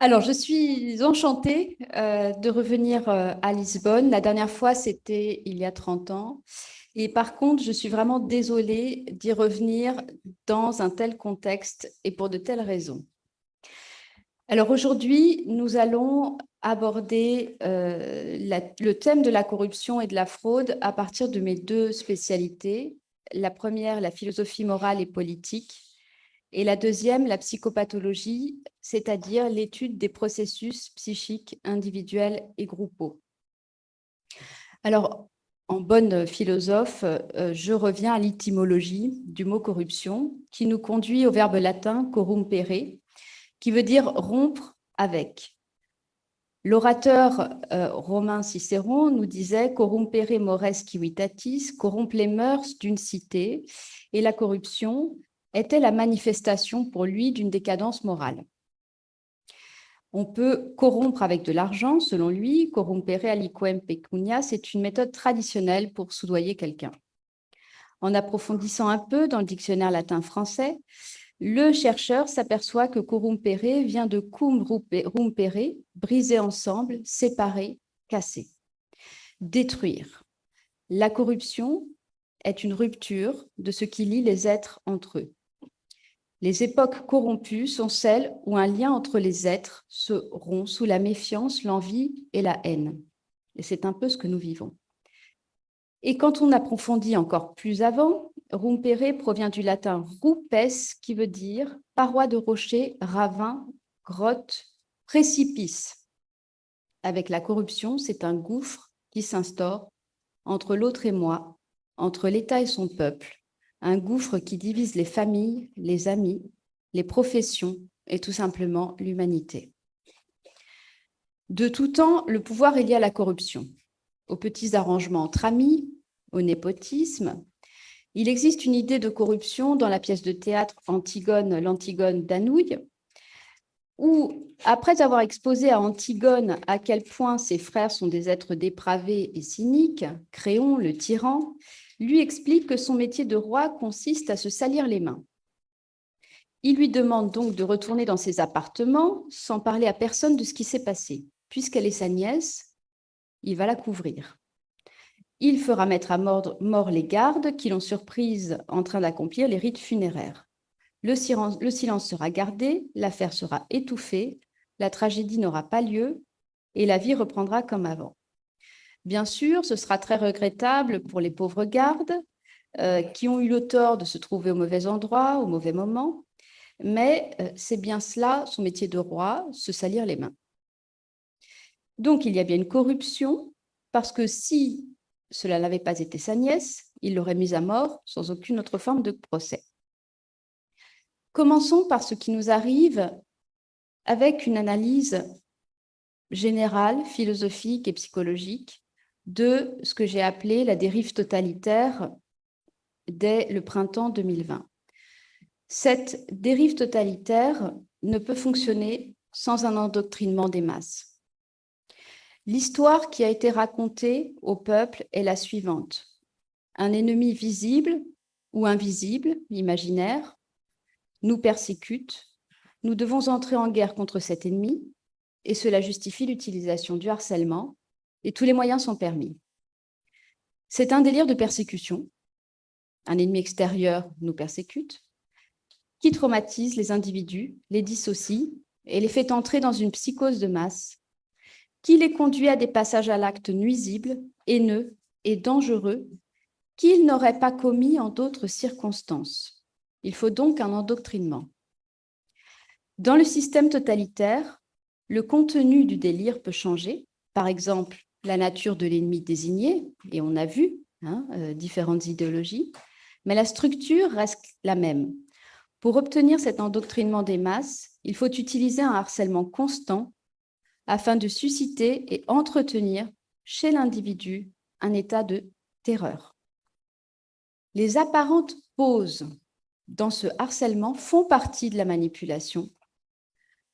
Alors, je suis enchantée de revenir à Lisbonne. La dernière fois, c'était il y a 30 ans. Et par contre, je suis vraiment désolée d'y revenir dans un tel contexte et pour de telles raisons. Alors aujourd'hui, nous allons aborder le thème de la corruption et de la fraude à partir de mes deux spécialités. La première, la philosophie morale et politique, et la deuxième, la psychopathologie, c'est-à-dire l'étude des processus psychiques individuels et groupaux. Alors, en bonne philosophe, je reviens à l'étymologie du mot corruption, qui nous conduit au verbe latin corrumpere, qui veut dire rompre avec. L'orateur romain Cicéron nous disait corrumpere mores civitatis, corrompre les mœurs d'une cité, et la corruption était la manifestation pour lui d'une décadence morale. On peut corrompre avec de l'argent, selon lui, corrumpere aliquem pecunia, c'est une méthode traditionnelle pour soudoyer quelqu'un. En approfondissant un peu dans le dictionnaire latin-français, le chercheur s'aperçoit que corrumpere vient de cum rompere, briser ensemble, séparer, casser. Détruire. La corruption est une rupture de ce qui lie les êtres entre eux. Les époques corrompues sont celles où un lien entre les êtres se rompt sous la méfiance, l'envie et la haine. Et c'est un peu ce que nous vivons. Et quand on approfondit encore plus avant, rompere provient du latin rupes, qui veut dire paroi de rocher, ravin, grotte, précipice. Avec la corruption, c'est un gouffre qui s'instaure entre l'autre et moi, entre l'État et son peuple, un gouffre qui divise les familles, les amis, les professions et tout simplement l'humanité. De tout temps, le pouvoir est lié à la corruption, aux petits arrangements entre amis, au népotisme. Il existe une idée de corruption dans la pièce de théâtre Antigone, l'Antigone d'Anouilh, où, après avoir exposé à Antigone à quel point ses frères sont des êtres dépravés et cyniques, Créon, le tyran, lui explique que son métier de roi consiste à se salir les mains. Il lui demande donc de retourner dans ses appartements sans parler à personne de ce qui s'est passé. Puisqu'elle est sa nièce, il va la couvrir. Il fera mettre à mort les gardes qui l'ont surprise en train d'accomplir les rites funéraires. Le silence sera gardé, l'affaire sera étouffée, la tragédie n'aura pas lieu et la vie reprendra comme avant. Bien sûr, ce sera très regrettable pour les pauvres gardes qui ont eu le tort de se trouver au mauvais endroit, au mauvais moment, mais c'est bien cela, son métier de roi, se salir les mains. Donc, il y a bien une corruption, parce que si cela n'avait pas été sa nièce, il l'aurait mise à mort sans aucune autre forme de procès. Commençons par ce qui nous arrive avec une analyse générale, philosophique et psychologique de ce que j'ai appelé la dérive totalitaire dès le printemps 2020. Cette dérive totalitaire ne peut fonctionner sans un endoctrinement des masses. L'histoire qui a été racontée au peuple est la suivante. Un ennemi visible ou invisible, imaginaire, nous persécute. Nous devons entrer en guerre contre cet ennemi et cela justifie l'utilisation du harcèlement et tous les moyens sont permis. C'est un délire de persécution. Un ennemi extérieur nous persécute, qui traumatise les individus, les dissocie et les fait entrer dans une psychose de masse, qui les conduit à des passages à l'acte nuisibles, haineux et dangereux qu'ils n'auraient pas commis en d'autres circonstances. Il faut donc un endoctrinement. Dans le système totalitaire, le contenu du délire peut changer. Par exemple, la nature de l'ennemi désigné, et on a vu différentes idéologies, mais la structure reste la même. Pour obtenir cet endoctrinement des masses, il faut utiliser un harcèlement constant afin de susciter et entretenir chez l'individu un état de terreur. Les apparentes pauses dans ce harcèlement font partie de la manipulation,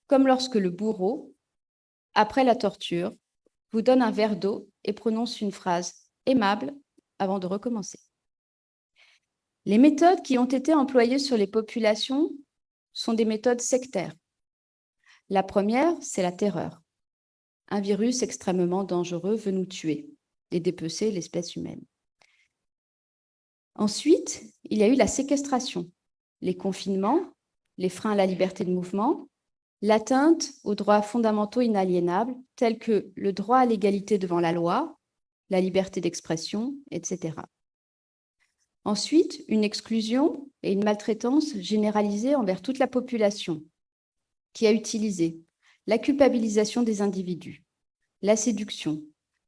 comme lorsque le bourreau, après la torture, vous donne un verre d'eau et prononce une phrase aimable avant de recommencer. Les méthodes qui ont été employées sur les populations sont des méthodes sectaires. La première, c'est la terreur. Un virus extrêmement dangereux veut nous tuer et dépecer l'espèce humaine. Ensuite, il y a eu la séquestration, les confinements, les freins à la liberté de mouvement, l'atteinte aux droits fondamentaux inaliénables tels que le droit à l'égalité devant la loi, la liberté d'expression, etc. Ensuite, une exclusion et une maltraitance généralisée envers toute la population qui a utilisé la culpabilisation des individus, la séduction,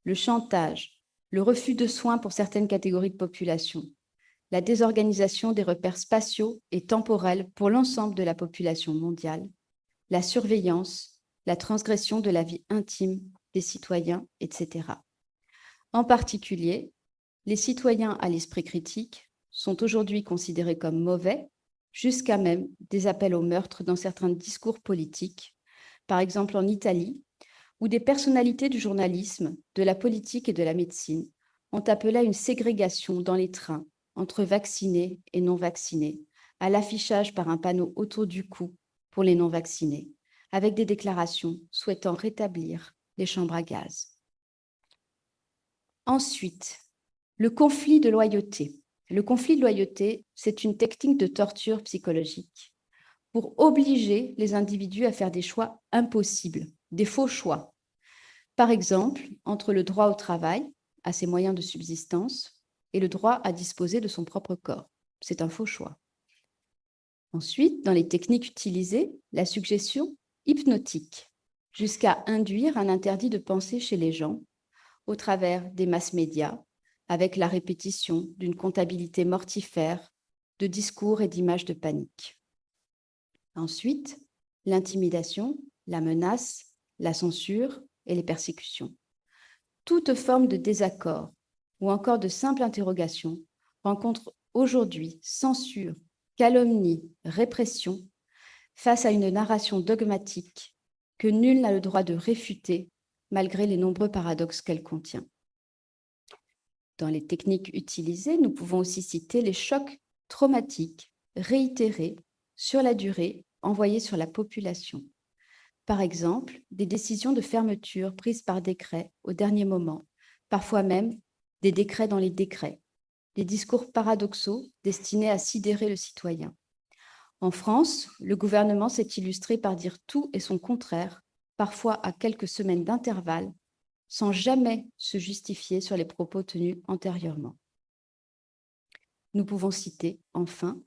le chantage, le refus de soins pour certaines catégories de population, la désorganisation des repères spatiaux et temporels pour l'ensemble de la population mondiale, la surveillance, la transgression de la vie intime des citoyens, etc. En particulier, les citoyens à l'esprit critique sont aujourd'hui considérés comme mauvais, jusqu'à même des appels au meurtre dans certains discours politiques, par exemple en Italie, où des personnalités du journalisme, de la politique et de la médecine ont appelé à une ségrégation dans les trains entre vaccinés et non vaccinés, à l'affichage par un panneau autour du cou pour les non vaccinés, avec des déclarations souhaitant rétablir les chambres à gaz. Ensuite, le conflit de loyauté. Le conflit de loyauté, c'est une technique de torture psychologique pour obliger les individus à faire des choix impossibles, des faux choix. Par exemple, entre le droit au travail, à ses moyens de subsistance, et le droit à disposer de son propre corps. C'est un faux choix. Ensuite, dans les techniques utilisées, la suggestion hypnotique, jusqu'à induire un interdit de pensée chez les gens au travers des masses médias, avec la répétition d'une comptabilité mortifère de discours et d'images de panique. Ensuite, l'intimidation, la menace, la censure et les persécutions. Toute forme de désaccord ou encore de simple interrogation rencontre aujourd'hui censure, calomnie, répression face à une narration dogmatique que nul n'a le droit de réfuter malgré les nombreux paradoxes qu'elle contient. Dans les techniques utilisées, nous pouvons aussi citer les chocs traumatiques réitérés sur la durée envoyés sur la population. Par exemple, des décisions de fermeture prises par décret au dernier moment, parfois même des décrets dans les décrets, des discours paradoxaux destinés à sidérer le citoyen. En France, le gouvernement s'est illustré par dire tout et son contraire, parfois à quelques semaines d'intervalle, sans jamais se justifier sur les propos tenus antérieurement. Nous pouvons citer, enfin,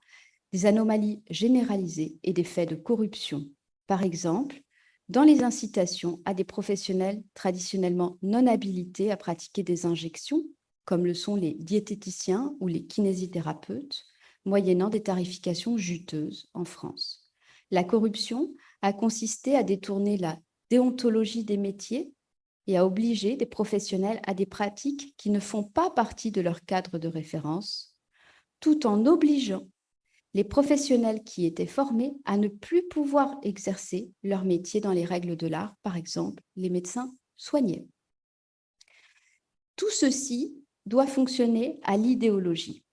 des anomalies généralisées et des faits de corruption. Par exemple, dans les incitations à des professionnels traditionnellement non habilités à pratiquer des injections, comme le sont les diététiciens ou les kinésithérapeutes, moyennant des tarifications juteuses en France. La corruption a consisté à détourner la déontologie des métiers et à obliger des professionnels à des pratiques qui ne font pas partie de leur cadre de référence, tout en obligeant les professionnels qui étaient formés à ne plus pouvoir exercer leur métier dans les règles de l'art, par exemple les médecins soignés. Tout ceci doit fonctionner à l'idéologie.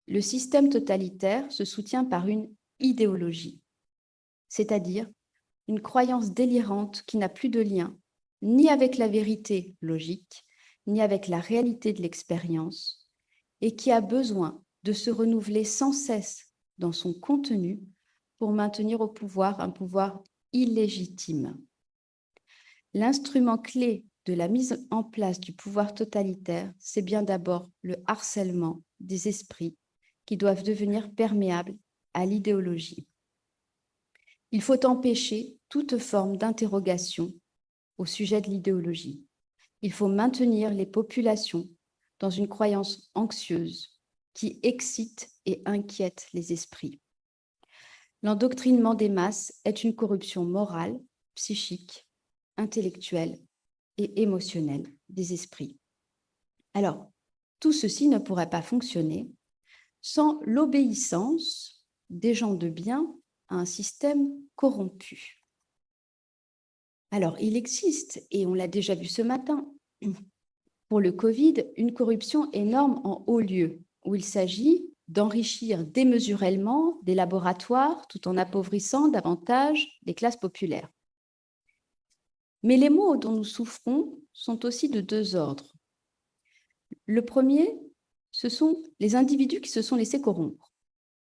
Le système totalitaire se soutient par une idéologie, c'est-à-dire une croyance délirante qui n'a plus de lien ni avec la vérité logique, ni avec la réalité de l'expérience, et qui a besoin de se renouveler sans cesse dans son contenu pour maintenir au pouvoir un pouvoir illégitime. L'instrument clé de la mise en place du pouvoir totalitaire, c'est bien d'abord le harcèlement des esprits qui doivent devenir perméables à l'idéologie. Il faut empêcher toute forme d'interrogation au sujet de l'idéologie. Il faut maintenir les populations dans une croyance anxieuse qui excite et inquiète les esprits. L'endoctrinement des masses est une corruption morale, psychique, intellectuelle et émotionnelle des esprits. Alors, tout ceci ne pourrait pas fonctionner sans l'obéissance des gens de bien à un système corrompu. Alors, il existe, et on l'a déjà vu ce matin, pour le Covid, une corruption énorme en haut lieu, où il s'agit d'enrichir démesurément des laboratoires tout en appauvrissant davantage les classes populaires. Mais les maux dont nous souffrons sont aussi de deux ordres. Le premier, ce sont les individus qui se sont laissés corrompre.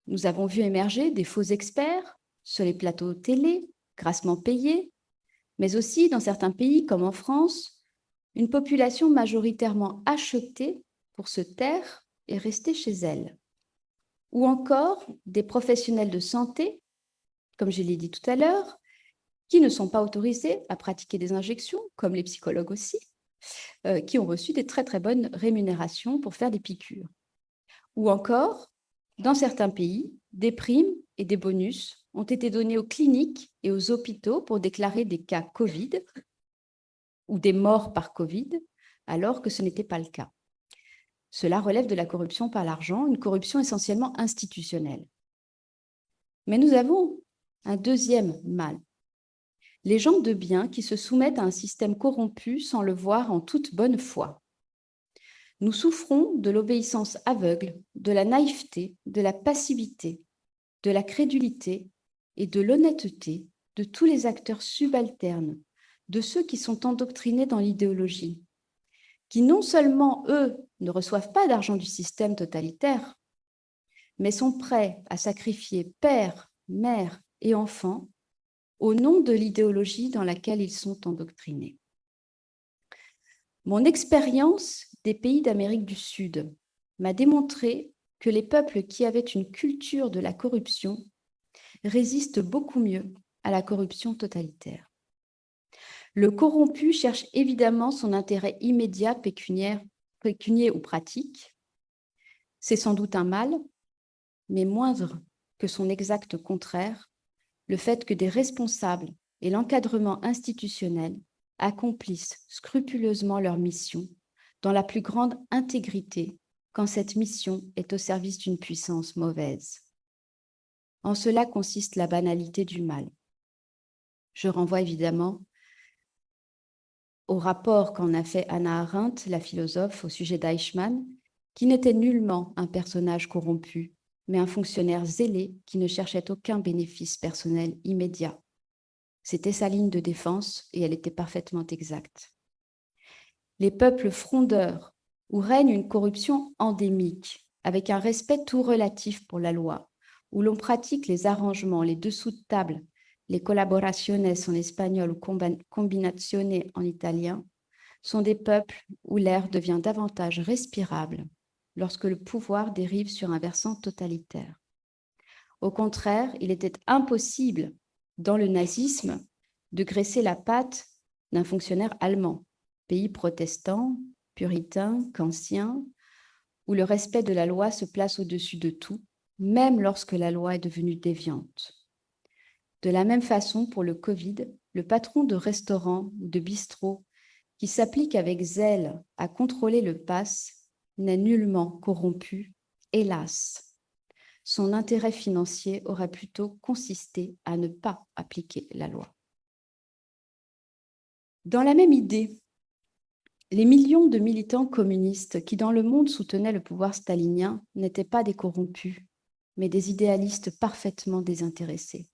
Nous avons vu émerger des faux experts sur les plateaux télé, grassement payés, mais aussi dans certains pays comme en France, une population majoritairement achetée pour se taire et rester chez elle. Ou encore des professionnels de santé, comme je l'ai dit tout à l'heure, qui ne sont pas autorisés à pratiquer des injections, comme les psychologues aussi, qui ont reçu des très très bonnes rémunérations pour faire des piqûres. Ou encore, dans certains pays, des primes et des bonus ont été donnés aux cliniques et aux hôpitaux pour déclarer des cas Covid ou des morts par Covid, alors que ce n'était pas le cas. Cela relève de la corruption par l'argent, une corruption essentiellement institutionnelle. Mais nous avons un deuxième mal. Les gens de bien qui se soumettent à un système corrompu sans le voir en toute bonne foi. Nous souffrons de l'obéissance aveugle, de la naïveté, de la passivité, de la crédulité et de l'honnêteté de tous les acteurs subalternes, de ceux qui sont endoctrinés dans l'idéologie, qui non seulement, eux, ne reçoivent pas d'argent du système totalitaire, mais sont prêts à sacrifier père, mère et enfants au nom de l'idéologie dans laquelle ils sont endoctrinés. Mon expérience des pays d'Amérique du Sud m'a démontré que les peuples qui avaient une culture de la corruption résistent beaucoup mieux à la corruption totalitaire. Le corrompu cherche évidemment son intérêt immédiat pécunier ou pratique. C'est sans doute un mal, mais moindre que son exact contraire, le fait que des responsables et l'encadrement institutionnel accomplissent scrupuleusement leur mission dans la plus grande intégrité quand cette mission est au service d'une puissance mauvaise. En cela consiste la banalité du mal. Je renvoie évidemment au rapport qu'en a fait Hannah Arendt, la philosophe, au sujet d'Eichmann, qui n'était nullement un personnage corrompu, mais un fonctionnaire zélé qui ne cherchait aucun bénéfice personnel immédiat. C'était sa ligne de défense et elle était parfaitement exacte. Les peuples frondeurs, où règne une corruption endémique, avec un respect tout relatif pour la loi, où l'on pratique les arrangements, les dessous de table, les colaboraciones en espagnol ou combinazione en italien, sont des peuples où l'air devient davantage respirable lorsque le pouvoir dérive sur un versant totalitaire. Au contraire, il était impossible, dans le nazisme, de graisser la patte d'un fonctionnaire allemand, pays protestant, puritain, kantien, où le respect de la loi se place au-dessus de tout, même lorsque la loi est devenue déviante. De la même façon, pour le Covid, le patron de restaurant ou de bistrot qui s'applique avec zèle à contrôler le pass n'est nullement corrompu, hélas. Son intérêt financier aurait plutôt consisté à ne pas appliquer la loi. Dans la même idée, les millions de militants communistes qui dans le monde soutenaient le pouvoir stalinien n'étaient pas des corrompus, mais des idéalistes parfaitement désintéressés.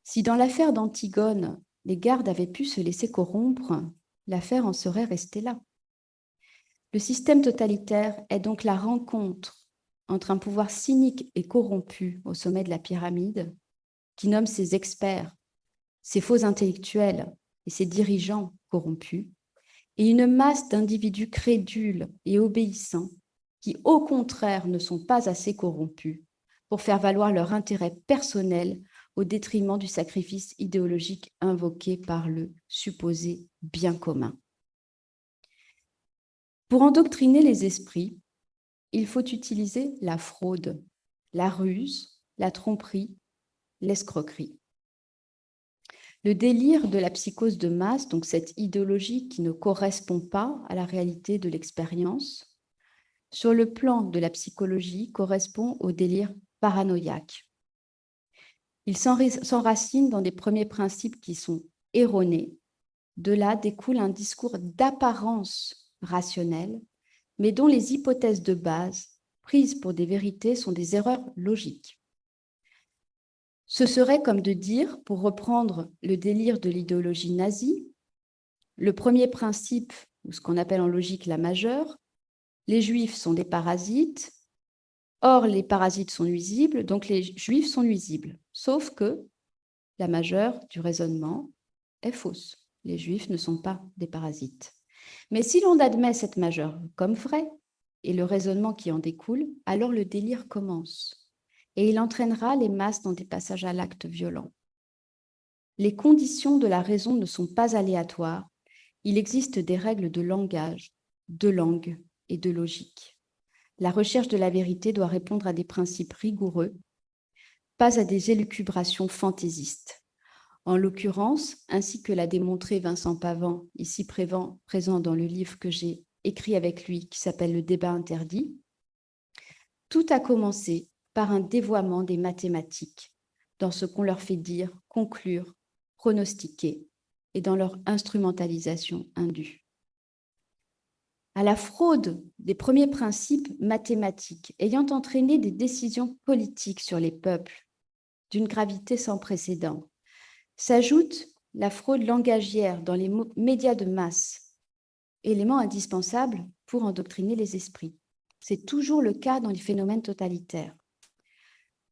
Si dans l'affaire d'Antigone, les gardes avaient pu se laisser corrompre, l'affaire en serait restée là. Le système totalitaire est donc la rencontre entre un pouvoir cynique et corrompu au sommet de la pyramide, qui nomme ses experts, ses faux intellectuels et ses dirigeants corrompus, et une masse d'individus crédules et obéissants qui, au contraire, ne sont pas assez corrompus pour faire valoir leur intérêt personnel au détriment du sacrifice idéologique invoqué par le supposé bien commun. Pour endoctriner les esprits, il faut utiliser la fraude, la ruse, la tromperie, l'escroquerie. Le délire de la psychose de masse, donc cette idéologie qui ne correspond pas à la réalité de l'expérience, sur le plan de la psychologie, correspond au délire paranoïaque. Il s'enracine dans des premiers principes qui sont erronée. De là découle un discours d'apparence rationnelle, mais dont les hypothèses de base, prises pour des vérités, sont des erreurs logiques. Ce serait comme de dire, pour reprendre le délire de l'idéologie nazie, le premier principe, ou ce qu'on appelle en logique la majeure, les juifs sont des parasites, or les parasites sont nuisibles, donc les juifs sont nuisibles. Sauf que la majeure du raisonnement est fausse. Les juifs ne sont pas des parasites. Mais si l'on admet cette majeure comme vraie, et le raisonnement qui en découle, alors le délire commence, et il entraînera les masses dans des passages à l'acte violent. Les conditions de la raison ne sont pas aléatoires, il existe des règles de langage, de langue et de logique. La recherche de la vérité doit répondre à des principes rigoureux, pas à des élucubrations fantaisistes. En l'occurrence, ainsi que l'a démontré Vincent Pavant, ici présent dans le livre que j'ai écrit avec lui, qui s'appelle « Le débat interdit », tout a commencé par un dévoiement des mathématiques dans ce qu'on leur fait dire, conclure, pronostiquer et dans leur instrumentalisation indue. À la fraude des premiers principes mathématiques ayant entraîné des décisions politiques sur les peuples d'une gravité sans précédent, s'ajoute la fraude langagière dans les médias de masse, élément indispensable pour endoctriner les esprits. C'est toujours le cas dans les phénomènes totalitaires.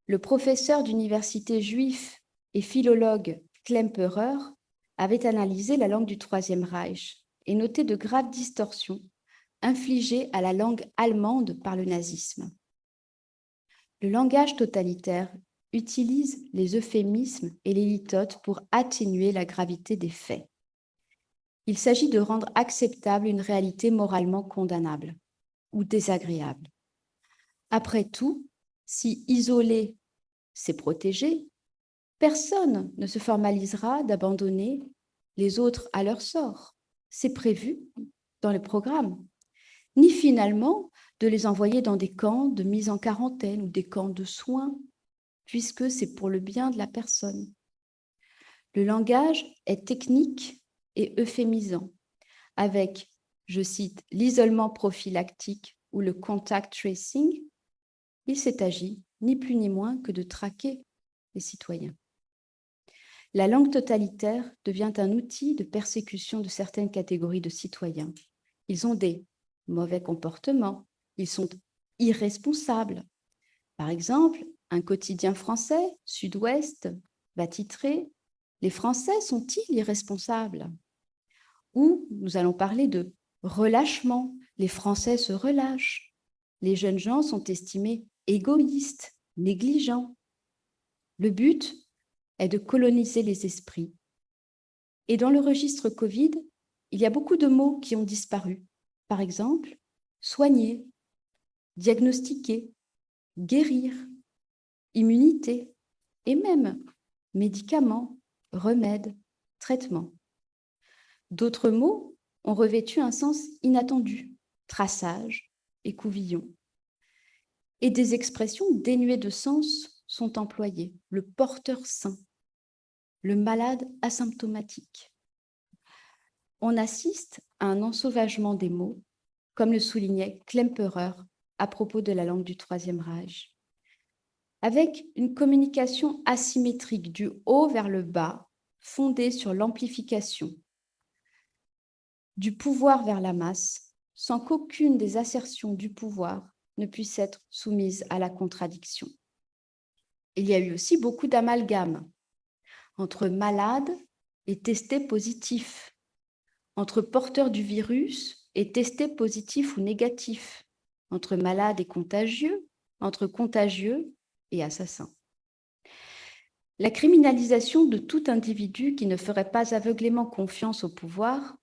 Le professeur d'université juif et philologue Klemperer avait analysé la langue du Troisième Reich et noté de graves distorsions infligées à la langue allemande par le nazisme. Le langage totalitaire utilise les euphémismes et les litotes pour atténuer la gravité des faits. Il s'agit de rendre acceptable une réalité moralement condamnable ou désagréable. Après tout, si isoler, c'est protéger, personne ne se formalisera d'abandonner les autres à leur sort. C'est prévu dans le programme. Ni finalement de les envoyer dans des camps de mise en quarantaine ou des camps de soins, puisque c'est pour le bien de la personne. Le langage est technique et euphémisant, avec, je cite, l'isolement prophylactique ou le contact tracing. Il s'est agi ni plus ni moins que de traquer les citoyens. La langue totalitaire devient un outil de persécution de certaines catégories de citoyens. Ils ont des mauvais comportements, ils sont irresponsables. Par exemple, un quotidien français, Sud-Ouest, va titrer « Les Français sont-ils irresponsables ?» Ou nous allons parler de relâchement, les Français se relâchent. Les jeunes gens sont estimés égoïstes, négligents. Le but est de coloniser les esprits. Et dans le registre Covid, il y a beaucoup de mots qui ont disparu. Par exemple, soigner, diagnostiquer, guérir, immunité et même médicaments, remèdes, traitements. D'autres mots ont revêtu un sens inattendu, traçage et couvillon. Et des expressions dénuées de sens sont employées, le porteur sain, le malade asymptomatique. On assiste à un ensauvagement des mots, comme le soulignait Klemperer à propos de la langue du Troisième Reich, avec une communication asymétrique du haut vers le bas, fondée sur l'amplification, du pouvoir vers la masse, sans qu'aucune des assertions du pouvoir ne puisse être soumise à la contradiction. Il y a eu aussi beaucoup d'amalgames entre malades et testés positifs, entre porteurs du virus et testés positifs ou négatifs, entre malades et contagieux, entre contagieux et assassins. La criminalisation de tout individu qui ne ferait pas aveuglément confiance au pouvoir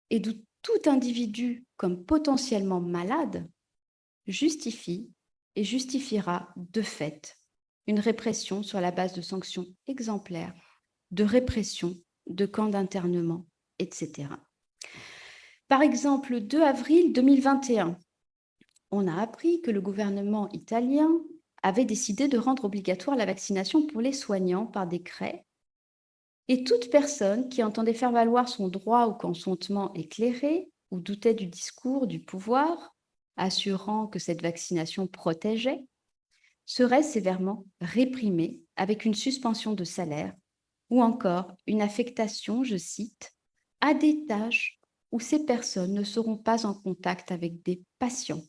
et de tout individu comme potentiellement malade justifie et justifiera de fait une répression sur la base de sanctions exemplaires, de répression, de camps d'internement, etc. Par exemple, le 2 avril 2021, on a appris que le gouvernement italien avait décidé de rendre obligatoire la vaccination pour les soignants par décret Et toute personne qui entendait faire valoir son droit au consentement éclairé ou doutait du discours du pouvoir, assurant que cette vaccination protégeait, serait sévèrement réprimée avec une suspension de salaire ou encore une affectation, je cite, à des tâches où ces personnes ne seront pas en contact avec des patients.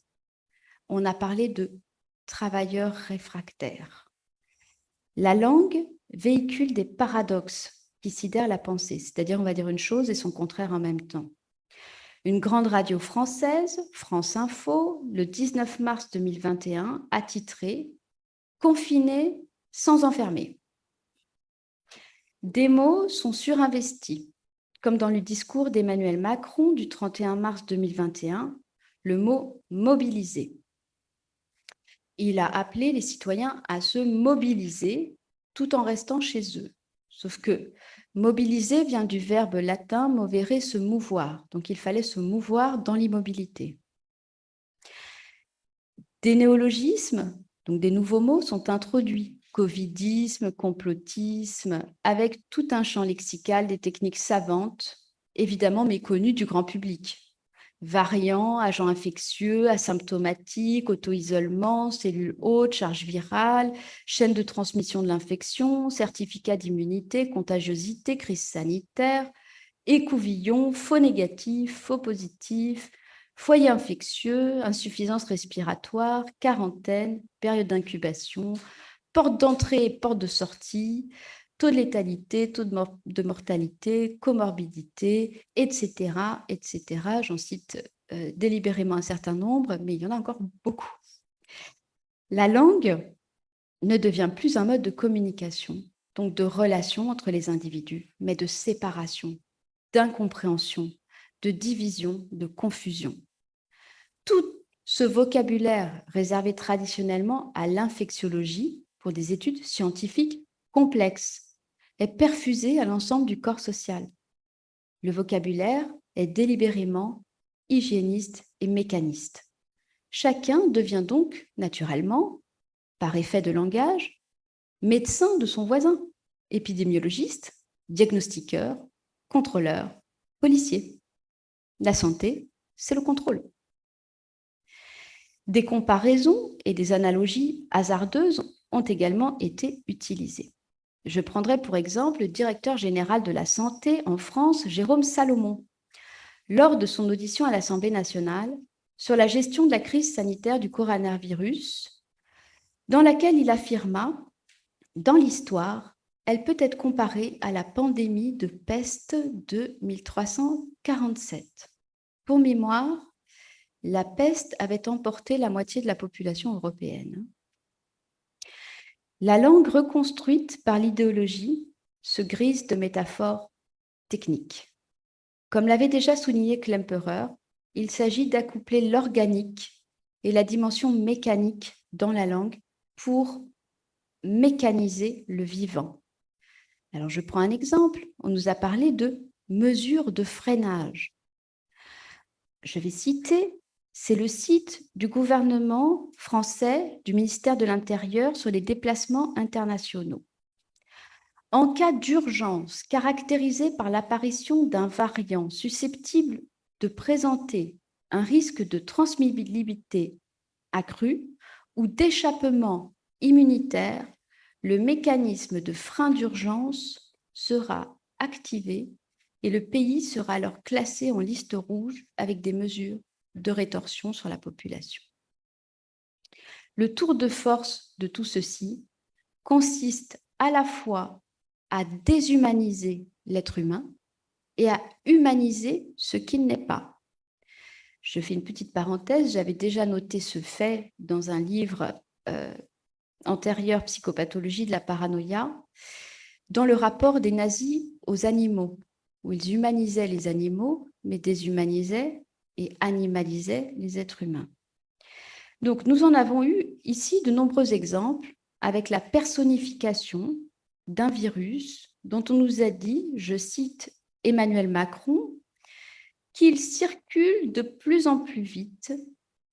On a parlé de travailleurs réfractaires. La langue véhicule des paradoxes qui sidèrent la pensée, c'est-à-dire on va dire une chose et son contraire en même temps. Une grande radio française, France Info, le 19 mars 2021, a titré « Confiné sans enfermer ». Des mots sont surinvestis, comme dans le discours d'Emmanuel Macron du 31 mars 2021, le mot « mobiliser ». Il a appelé les citoyens à se mobiliser tout en restant chez eux. Sauf que mobiliser vient du verbe latin movere, se mouvoir. Donc il fallait se mouvoir dans l'immobilité. Des néologismes, donc des nouveaux mots, sont introduits. Covidisme, complotisme, avec tout un champ lexical des techniques savantes, évidemment méconnues du grand public. Variants, agents infectieux, asymptomatiques, auto-isolement, cellules hautes, charge virale, chaîne de transmission de l'infection, certificat d'immunité, contagiosité, crise sanitaire, écouvillon, faux négatif, faux positif, foyer infectieux, insuffisance respiratoire, quarantaine, période d'incubation, porte d'entrée et porte de sortie, taux de létalité, taux de mortalité, comorbidité, etc., etc. J'en cite délibérément un certain nombre, mais il y en a encore beaucoup. La langue ne devient plus un mode de communication, donc de relation entre les individus, mais de séparation, d'incompréhension, de division, de confusion. Tout ce vocabulaire réservé traditionnellement à l'infectiologie pour des études scientifiques complexes est perfusé à l'ensemble du corps social. Le vocabulaire est délibérément hygiéniste et mécaniste. Chacun devient donc, naturellement, par effet de langage, médecin de son voisin, épidémiologiste, diagnostiqueur, contrôleur, policier. La santé, c'est le contrôle. Des comparaisons et des analogies hasardeuses ont également été utilisées. Je prendrai pour exemple le directeur général de la santé en France, Jérôme Salomon, lors de son audition à l'Assemblée nationale sur la gestion de la crise sanitaire du coronavirus, dans laquelle il affirma « Dans l'histoire, elle peut être comparée à la pandémie de peste de 1347. Pour mémoire, la peste avait emporté la moitié de la population européenne. La langue reconstruite par l'idéologie se grise de métaphores techniques. Comme l'avait déjà souligné Klemperer, il s'agit d'accoupler l'organique et la dimension mécanique dans la langue pour mécaniser le vivant. Alors, je prends un exemple. On nous a parlé de mesures de freinage. Je vais citer, c'est le site du gouvernement français, du ministère de l'Intérieur sur les déplacements internationaux. En cas d'urgence caractérisée par l'apparition d'un variant susceptible de présenter un risque de transmissibilité accrue ou d'échappement immunitaire, le mécanisme de frein d'urgence sera activé et le pays sera alors classé en liste rouge avec des mesures de rétorsion sur la population. Le tour de force de tout ceci consiste à la fois à déshumaniser l'être humain et à humaniser ce qu'il n'est pas. Je fais une petite parenthèse, j'avais déjà noté ce fait dans un livre antérieur, Psychopathologie de la paranoïa, dans le rapport des nazis aux animaux, où ils humanisaient les animaux, mais déshumanisaient et animalisaient les êtres humains. Donc, nous en avons eu ici de nombreux exemples avec la personnification d'un virus dont on nous a dit, je cite Emmanuel Macron, qu'il circule de plus en plus vite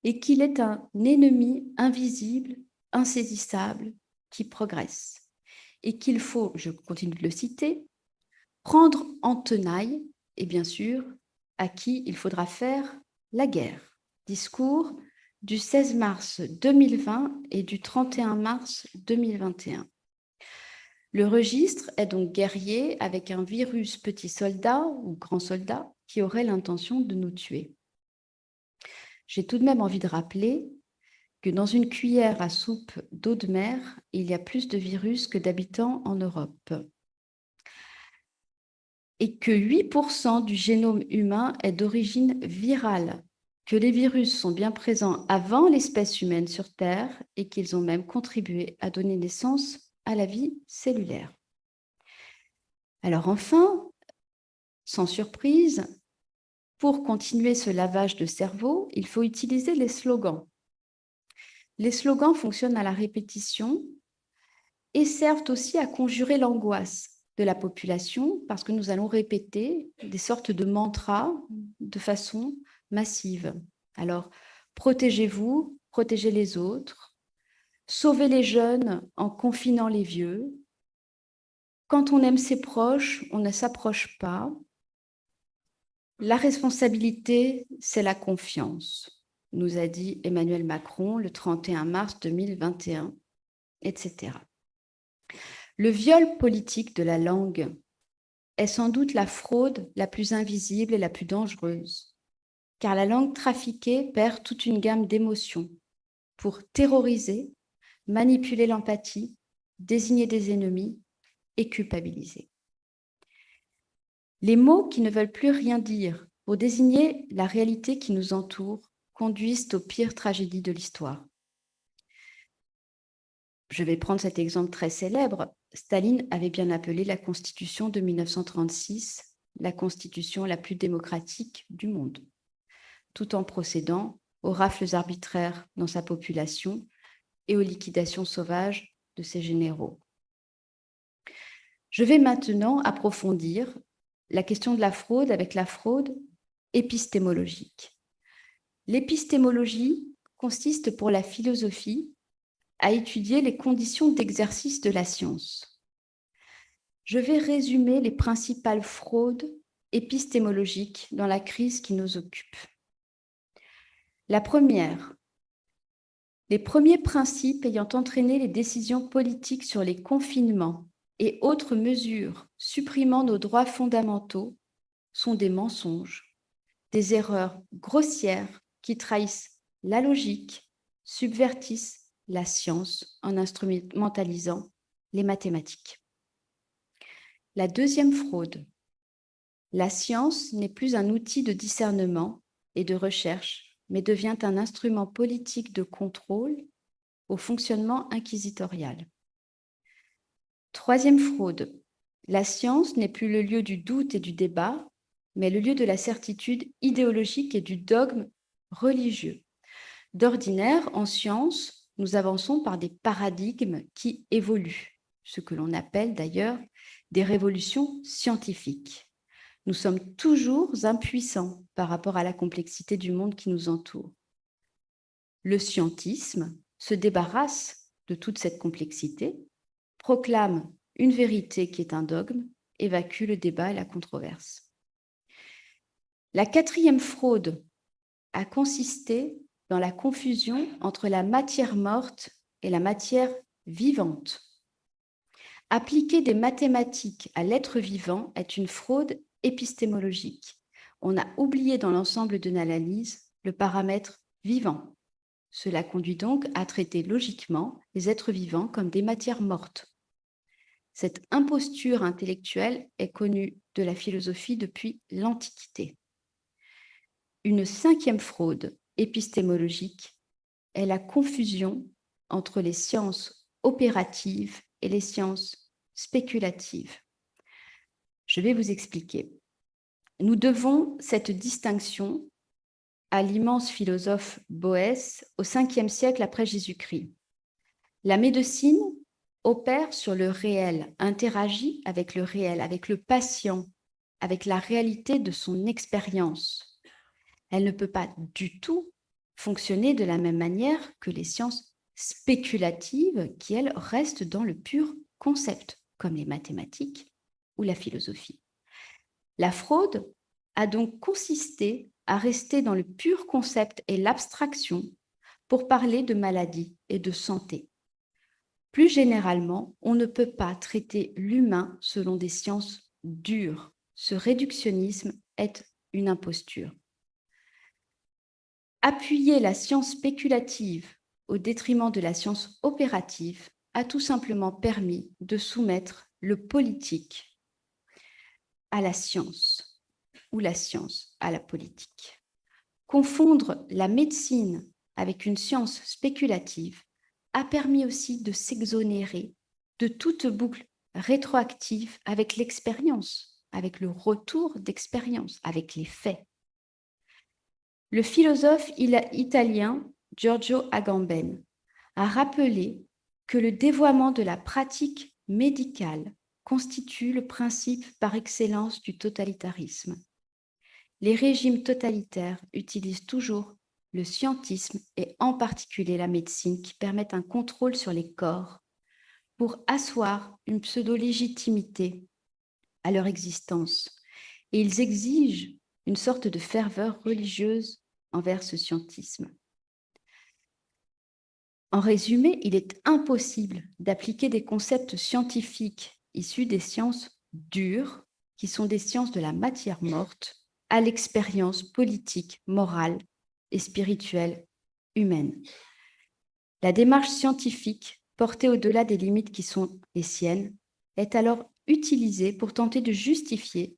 et qu'il est un ennemi invisible, insaisissable, qui progresse. Et qu'il faut, je continue de le citer, prendre en tenaille et bien sûr à qui il faudra faire la guerre. Discours du 16 mars 2020 et du 31 mars 2021. Le registre est donc guerrier avec un virus petit soldat ou grand soldat qui aurait l'intention de nous tuer. J'ai tout de même envie de rappeler que dans une cuillère à soupe d'eau de mer, il y a plus de virus que d'habitants en Europe. Et que 8% du génome humain est d'origine virale, que les virus sont bien présents avant l'espèce humaine sur Terre et qu'ils ont même contribué à donner naissance à la vie cellulaire. Alors enfin, sans surprise, pour continuer ce lavage de cerveau, il faut utiliser les slogans. Les slogans fonctionnent à la répétition et servent aussi à conjurer l'angoisse de la population parce que nous allons répéter des sortes de mantras de façon massive. Alors, protégez-vous, protégez les autres, sauvez les jeunes en confinant les vieux. Quand on aime ses proches, on ne s'approche pas. La responsabilité, c'est la confiance, nous a dit Emmanuel Macron le 31 mars 2021, etc. Le viol politique de la langue est sans doute la fraude la plus invisible et la plus dangereuse, car la langue trafiquée perd toute une gamme d'émotions pour terroriser, manipuler l'empathie, désigner des ennemis et culpabiliser. Les mots qui ne veulent plus rien dire pour désigner la réalité qui nous entoure conduisent aux pires tragédies de l'histoire. Je vais prendre cet exemple très célèbre. Staline avait bien appelé la Constitution de 1936 la Constitution la plus démocratique du monde, tout en procédant aux rafles arbitraires dans sa population et aux liquidations sauvages de ses généraux. Je vais maintenant approfondir la question de la fraude avec la fraude épistémologique. L'épistémologie consiste pour la philosophie à étudier les conditions d'exercice de la science. Je vais résumer les principales fraudes épistémologiques dans la crise qui nous occupe. La première, les premiers principes ayant entraîné les décisions politiques sur les confinements et autres mesures supprimant nos droits fondamentaux sont des mensonges, des erreurs grossières qui trahissent la logique, subvertissent la science en instrumentalisant les mathématiques. La deuxième fraude, la science n'est plus un outil de discernement et de recherche, mais devient un instrument politique de contrôle au fonctionnement inquisitorial. Troisième fraude, la science n'est plus le lieu du doute et du débat, mais le lieu de la certitude idéologique et du dogme religieux. D'ordinaire, en science, nous avançons par des paradigmes qui évoluent, ce que l'on appelle d'ailleurs des révolutions scientifiques. Nous sommes toujours impuissants par rapport à la complexité du monde qui nous entoure. Le scientisme se débarrasse de toute cette complexité, proclame une vérité qui est un dogme, évacue le débat et la controverse. La quatrième fraude a consisté dans la confusion entre la matière morte et la matière vivante. Appliquer des mathématiques à l'être vivant est une fraude épistémologique. On a oublié dans l'ensemble de l'analyse le paramètre vivant. Cela conduit donc à traiter logiquement les êtres vivants comme des matières mortes. Cette imposture intellectuelle est connue de la philosophie depuis l'Antiquité. Une cinquième fraude épistémologique est la confusion entre les sciences opératives et les sciences spéculatives. Je vais vous expliquer. Nous devons cette distinction à l'immense philosophe Boès au 5e siècle après Jésus-Christ. La médecine opère sur le réel, interagit avec le réel, avec le patient, avec la réalité de son expérience. Elle ne peut pas du tout fonctionner de la même manière que les sciences spéculatives qui, elles, restent dans le pur concept, comme les mathématiques ou la philosophie. La fraude a donc consisté à rester dans le pur concept et l'abstraction pour parler de maladie et de santé. Plus généralement, on ne peut pas traiter l'humain selon des sciences dures. Ce réductionnisme est une imposture. Appuyer la science spéculative au détriment de la science opérative a tout simplement permis de soumettre le politique à la science ou la science à la politique. Confondre la médecine avec une science spéculative a permis aussi de s'exonérer de toute boucle rétroactive avec l'expérience, avec le retour d'expérience, avec les faits. Le philosophe italien Giorgio Agamben a rappelé que le dévoiement de la pratique médicale constitue le principe par excellence du totalitarisme. Les régimes totalitaires utilisent toujours le scientisme et en particulier la médecine qui permettent un contrôle sur les corps pour asseoir une pseudo-légitimité à leur existence. Et ils exigent une sorte de ferveur religieuse envers ce scientisme. En résumé, il est impossible d'appliquer des concepts scientifiques issus des sciences dures, qui sont des sciences de la matière morte, à l'expérience politique, morale et spirituelle humaine. La démarche scientifique, portée au-delà des limites qui sont les siennes, est alors utilisée pour tenter de justifier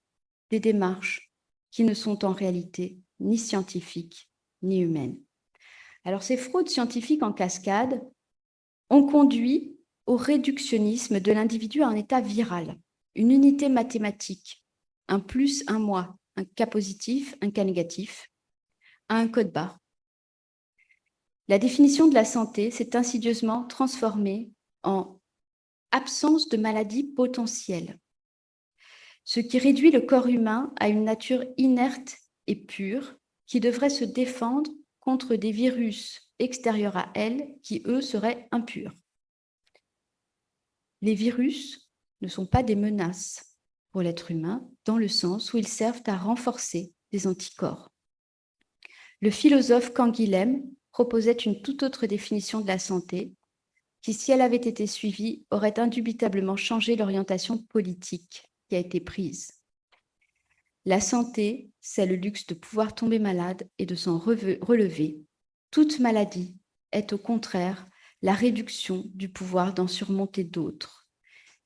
des démarches qui ne sont en réalité ni scientifiques ni humaines. Alors, ces fraudes scientifiques en cascade ont conduit au réductionnisme de l'individu à un état viral, une unité mathématique, un plus, un moins, un cas positif, un cas négatif, à un code barre. La définition de la santé s'est insidieusement transformée en absence de maladie potentielle, ce qui réduit le corps humain à une nature inerte et pure qui devrait se défendre contre des virus extérieurs à elle qui, eux, seraient impurs. Les virus ne sont pas des menaces pour l'être humain dans le sens où ils servent à renforcer des anticorps. Le philosophe Canguilhem proposait une toute autre définition de la santé qui, si elle avait été suivie, aurait indubitablement changé l'orientation politique qui a été prise. La santé, c'est le luxe de pouvoir tomber malade et de s'en relever. Toute maladie est au contraire la réduction du pouvoir d'en surmonter d'autres.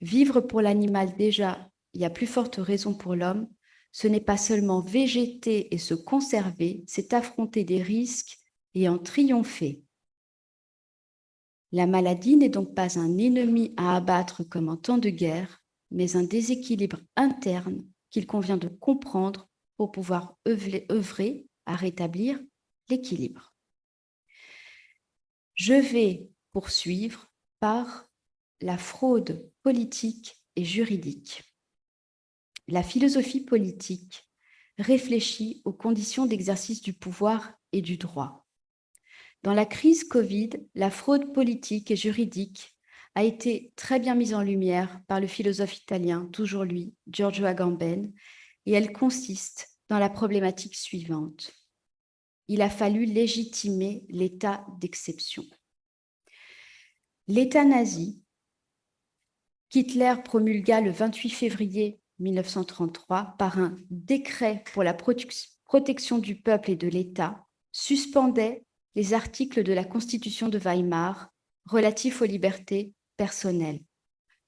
Vivre pour l'animal déjà, il y a plus forte raison pour l'homme, ce n'est pas seulement végéter et se conserver, c'est affronter des risques et en triompher. La maladie n'est donc pas un ennemi à abattre comme en temps de guerre, mais un déséquilibre interne qu'il convient de comprendre pour pouvoir œuvrer à rétablir l'équilibre. Je vais poursuivre par la fraude politique et juridique. La philosophie politique réfléchit aux conditions d'exercice du pouvoir et du droit. Dans la crise Covid, la fraude politique et juridique a été très bien mise en lumière par le philosophe italien, toujours lui, Giorgio Agamben, et elle consiste dans la problématique suivante. Il a fallu légitimer l'état d'exception. L'état nazi, qu'Hitler promulgua le 28 février 1933 par un décret pour la protection du peuple et de l'État, suspendait les articles de la Constitution de Weimar relatifs aux libertés personnelles.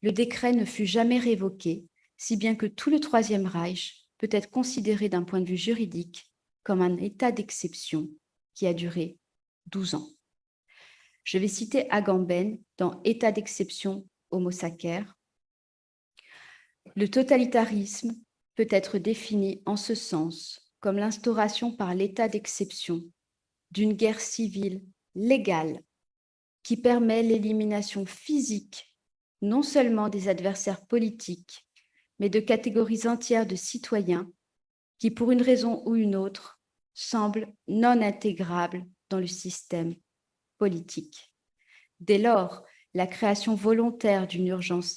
Le décret ne fut jamais révoqué, si bien que tout le Troisième Reich peut être considéré d'un point de vue juridique comme un état d'exception qui a duré 12 ans. Je vais citer Agamben dans État d'exception Homo sacer. Le totalitarisme peut être défini en ce sens comme l'instauration par l'état d'exception d'une guerre civile légale qui permet l'élimination physique non seulement des adversaires politiques, mais de catégories entières de citoyens qui, pour une raison ou une autre, semblent non intégrables dans le système politique. Dès lors, la création volontaire d'une urgence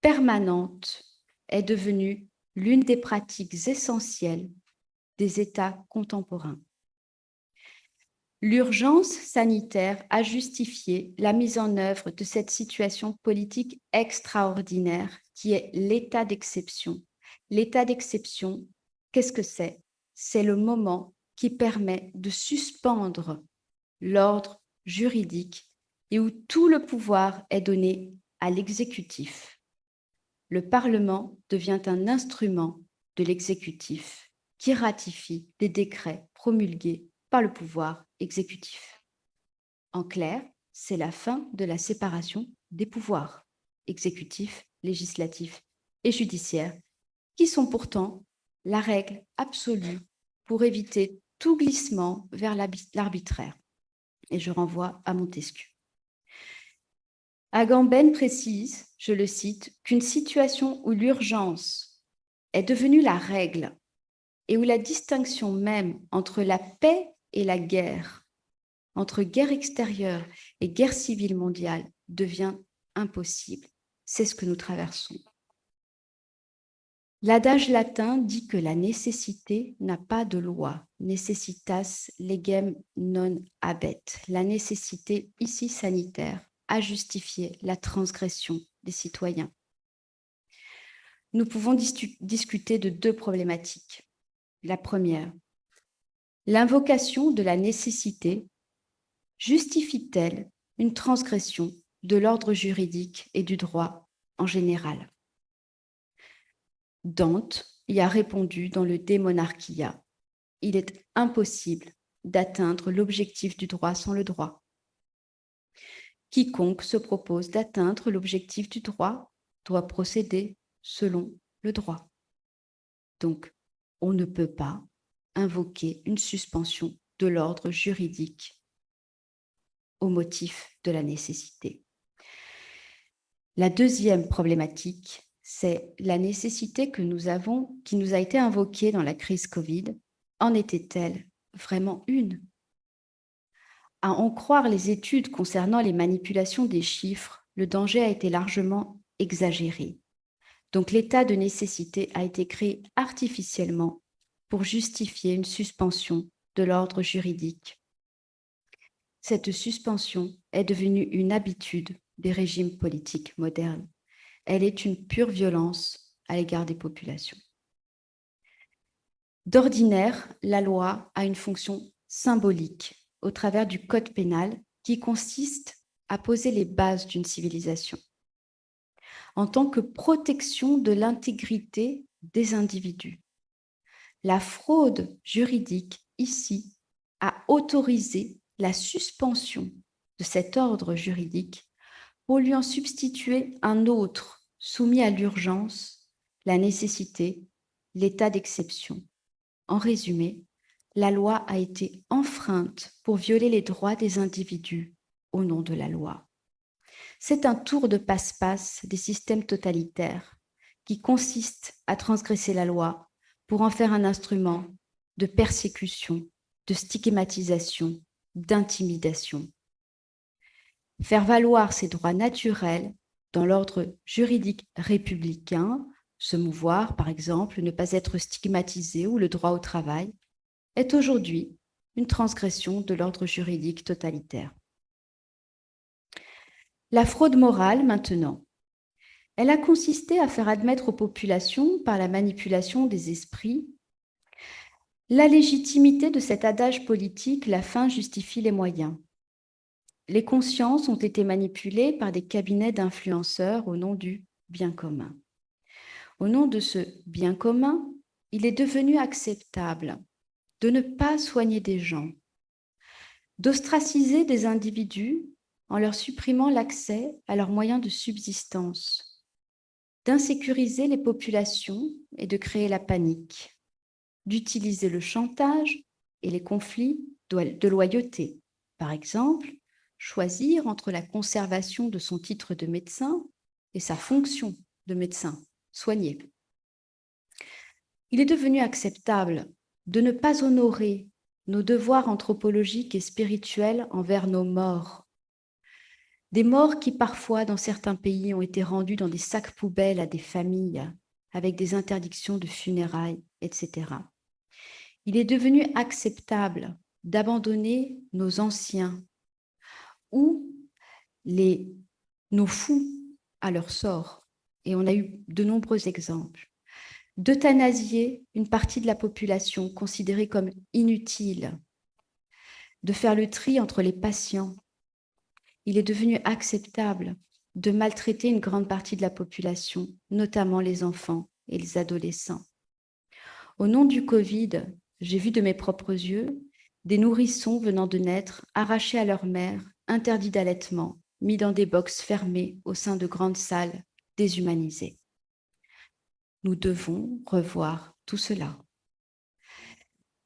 permanente est devenue l'une des pratiques essentielles des États contemporains. L'urgence sanitaire a justifié la mise en œuvre de cette situation politique extraordinaire qui est l'état d'exception. L'état d'exception, qu'est-ce que c'est? C'est le moment qui permet de suspendre l'ordre juridique et où tout le pouvoir est donné à l'exécutif. Le Parlement devient un instrument de l'exécutif qui ratifie des décrets promulgués par le pouvoir exécutif. En clair, c'est la fin de la séparation des pouvoirs exécutifs, législatifs et judiciaires, qui sont pourtant la règle absolue pour éviter tout glissement vers l'arbitraire. Et je renvoie à Montesquieu. Agamben précise, je le cite, qu'une situation où l'urgence est devenue la règle et où la distinction même entre la paix et la guerre, entre guerre extérieure et guerre civile mondiale, devient impossible. C'est ce que nous traversons. L'adage latin dit que la nécessité n'a pas de loi. Necessitas legem non habet. La nécessité, ici sanitaire, a justifié la transgression des citoyens. Nous pouvons discuter de deux problématiques. La première, l'invocation de la nécessité justifie-t-elle une transgression de l'ordre juridique et du droit en général? Dante y a répondu dans le De Monarchia. Il est impossible d'atteindre l'objectif du droit sans le droit. Quiconque se propose d'atteindre l'objectif du droit doit procéder selon le droit. Donc, on ne peut pas invoquer une suspension de l'ordre juridique au motif de la nécessité. La deuxième problématique, c'est la nécessité que nous avons, qui nous a été invoquée dans la crise Covid. En était-elle vraiment une? À en croire les études concernant les manipulations des chiffres, le danger a été largement exagéré. Donc l'état de nécessité a été créé artificiellement pour justifier une suspension de l'ordre juridique. Cette suspension est devenue une habitude des régimes politiques modernes. Elle est une pure violence à l'égard des populations. D'ordinaire, la loi a une fonction symbolique au travers du code pénal qui consiste à poser les bases d'une civilisation en tant que protection de l'intégrité des individus. La fraude juridique, ici, a autorisé la suspension de cet ordre juridique pour lui en substituer un autre soumis à l'urgence, la nécessité, l'état d'exception. En résumé, la loi a été enfreinte pour violer les droits des individus au nom de la loi. C'est un tour de passe-passe des systèmes totalitaires qui consiste à transgresser la loi pour en faire un instrument de persécution, de stigmatisation, d'intimidation. Faire valoir ses droits naturels dans l'ordre juridique républicain, se mouvoir par exemple, ne pas être stigmatisé ou le droit au travail, est aujourd'hui une transgression de l'ordre juridique totalitaire. La fraude morale, maintenant, elle a consisté à faire admettre aux populations, par la manipulation des esprits, la légitimité de cet adage politique « la fin justifie les moyens ». Les consciences ont été manipulées par des cabinets d'influenceurs au nom du bien commun. Au nom de ce bien commun, il est devenu acceptable de ne pas soigner des gens, d'ostraciser des individus en leur supprimant l'accès à leurs moyens de subsistance, d'insécuriser les populations et de créer la panique, d'utiliser le chantage et les conflits de loyauté. Par exemple, choisir entre la conservation de son titre de médecin et sa fonction de médecin, soigner. Il est devenu acceptable de ne pas honorer nos devoirs anthropologiques et spirituels envers nos morts. Des morts qui parfois, dans certains pays, ont été rendus dans des sacs poubelles à des familles avec des interdictions de funérailles, etc. Il est devenu acceptable d'abandonner nos anciens ou nos fous à leur sort. Et on a eu de nombreux exemples. D'euthanasier une partie de la population considérée comme inutile, de faire le tri entre les patients. Il est devenu acceptable de maltraiter une grande partie de la population, notamment les enfants et les adolescents. Au nom du Covid, j'ai vu de mes propres yeux des nourrissons venant de naître, arrachés à leur mère, interdits d'allaitement, mis dans des boxes fermées au sein de grandes salles déshumanisées. Nous devons revoir tout cela.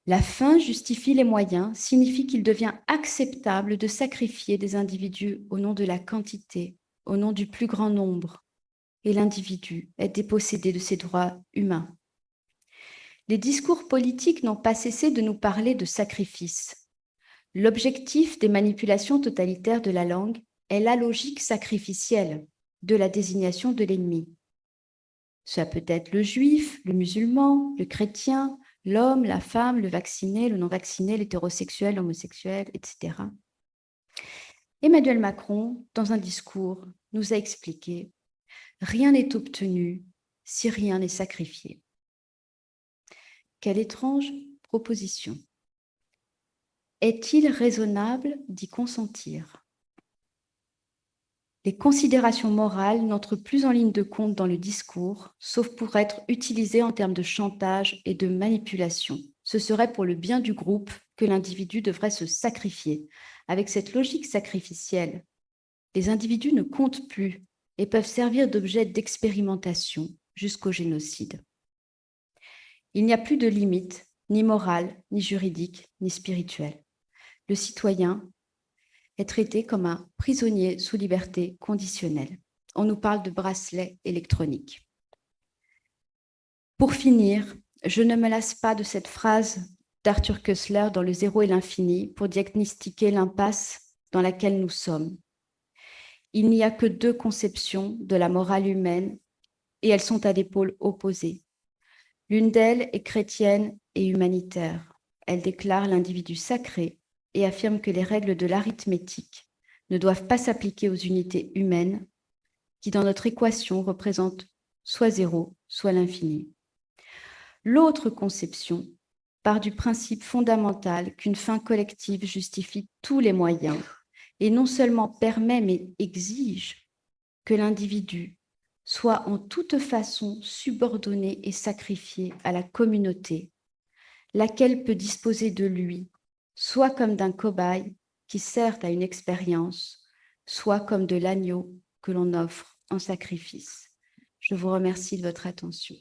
La fin justifie les moyens signifie qu'il devient acceptable de sacrifier des individus au nom de la quantité, au nom du plus grand nombre, et l'individu est dépossédé de ses droits humains. Les discours politiques n'ont pas cessé de nous parler de sacrifice. L'objectif des manipulations totalitaires de la langue est la logique sacrificielle de la désignation de l'ennemi. Ça peut être le juif, le musulman, le chrétien, l'homme, la femme, le vacciné, le non-vacciné, l'hétérosexuel, l'homosexuel, etc. Emmanuel Macron, dans un discours, nous a expliqué « Rien n'est obtenu si rien n'est sacrifié ». Quelle étrange proposition. Est-il raisonnable d'y consentir ? Les considérations morales n'entrent plus en ligne de compte dans le discours, sauf pour être utilisées en termes de chantage et de manipulation. Ce serait pour le bien du groupe que l'individu devrait se sacrifier. Avec cette logique sacrificielle, les individus ne comptent plus et peuvent servir d'objet d'expérimentation jusqu'au génocide. Il n'y a plus de limite, ni morale, ni juridique, ni spirituelle. Le citoyen est traité comme un prisonnier sous liberté conditionnelle. On nous parle de bracelet électronique. Pour finir, je ne me lasse pas de cette phrase d'Arthur Koestler dans Le Zéro et l'Infini pour diagnostiquer l'impasse dans laquelle nous sommes. Il n'y a que deux conceptions de la morale humaine et elles sont à des pôles opposés. L'une d'elles est chrétienne et humanitaire. Elle déclare l'individu sacré et affirme que les règles de l'arithmétique ne doivent pas s'appliquer aux unités humaines qui, dans notre équation, représentent soit zéro, soit l'infini. L'autre conception part du principe fondamental qu'une fin collective justifie tous les moyens et non seulement permet, mais exige que l'individu soit en toute façon subordonné et sacrifié à la communauté, laquelle peut disposer de lui, soit comme d'un cobaye qui sert à une expérience, soit comme de l'agneau que l'on offre en sacrifice. Je vous remercie de votre attention.